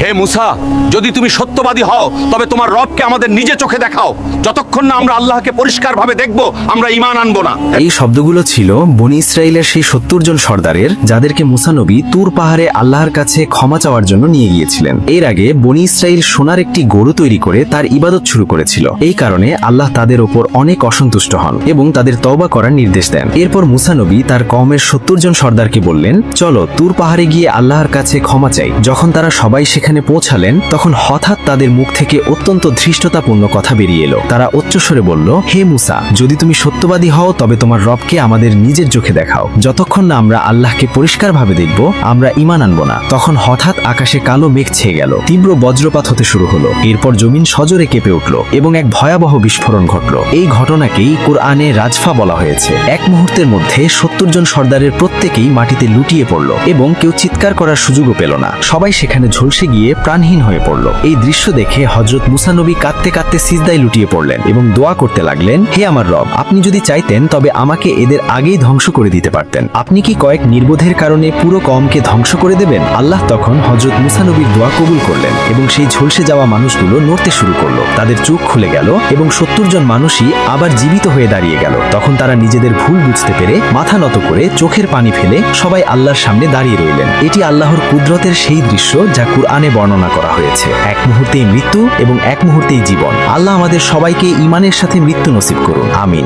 হে মুসা, যদি তুমি সত্যবাদী হও তবে তোমার রবকে আমাদের নিজে চোখে দেখাও। যতক্ষণ না আমরা আল্লাহকে পরিষ্কারভাবে দেখব, আমরা ঈমান আনবো না। এই শব্দগুলো ছিল বনি ইসরায়েলের সেই 70 জন সর্দারের, যাদেরকে মুসা নবী তুর পাহাড়ে আল্লাহর কাছে ক্ষমা চাওয়ার জন্য নিয়ে গিয়েছিলেন। এর আগে বনি ইসরায়েল সোনার একটি গরু তৈরি করে তার ইবাদত শুরু করেছিল। এই কারণে আল্লাহ তাদের ওপর অনেক অসন্তুষ্ট হন এবং তাদের তওবা করার নির্দেশ দেন। এরপর মুসা নবী তার কওমের 70 জন সর্দারকে বললেন, চলো তুর পাহাড়ে গিয়ে আল্লাহর কাছে ক্ষমা চাই। যখন তারা সবাই সেখানে পৌঁছালেন, তখন হঠাৎ তাদের মুখ থেকে অত্যন্ত ধৃষ্টতাপূর্ণ কথা বেরিয়ে এলো। তারা উচ্চস্বরে বলল, হে মুসা, যদি তুমি সত্যবাদী হও তবে তোমার রবকে আমাদের নিজের চোখে দেখাও। যতক্ষণ না আমরা আল্লাহকে পরিষ্কারভাবে দেখব, আমরা ঈমান আনবো না। তখন হঠাৎ আকাশে কালো মেঘ ছেয়ে গেল, তীব্র বজ্রপাত হতে শুরু হলো। এরপর জমিন সজোরে কেঁপে উঠল এবং এক ভয়াবহ বিস্ফোরণ ঘটল। এই ঘটনাকেই কোরআনে রাজফা বলা হয়েছে। এক মুহূর্তের মধ্যে 70 জন সর্দারের প্রত্যেকেই মাটিতে লুটিয়ে পড়ল এবং কেউ চিৎকার করার সুযোগও পেল না। সবাই সেখানে ঝলসে গিয়ে প্রাণহীন হয়ে পড়ল। এই দৃশ্য দেখে হযরত মুসা নবী কাঁদতে কাঁদতে সিজদায় লুটিয়ে পড়লেন এবং দোয়া করতে লাগলেন, হে আমার রব, আপনি যদি চাইতেন তবে আমাকে এদের আগেই ধ্বংস করে দিতে পারতেন। আপনি কি কয়েক নির্বোধের কারণে পুরো কওমকে ধ্বংস করে দেবেন? আল্লাহ তখন হযরত মুসা নবীর দোয়া কবুল করলেন এবং সেই ঝলসে যাওয়া মানুষগুলো নড়তে শুরু করলো। তাদের চোখ খুলে গেল এবং 70 জন মানুষই আবার জীবিত হয়ে দাঁড়িয়ে গেল। তখন তারা নিজেদের ভুল বুঝতে পেরে মাথা নত করে চোখের পানি ফেলে সবাই আল্লাহর সামনে দাঁড়িয়ে রইলেন। এটি আল্লাহর কুদরতের সেই দৃশ্য যা কুরআনে বর্ণনা করা হয়েছে। এক মুহূর্তেই মৃত্যু এবং এক মুহূর্তেই জীবন। আল্লাহ আমাদের সবাইকে ঈমানের সাথে মৃত্যু নসিব করুন, আমিন।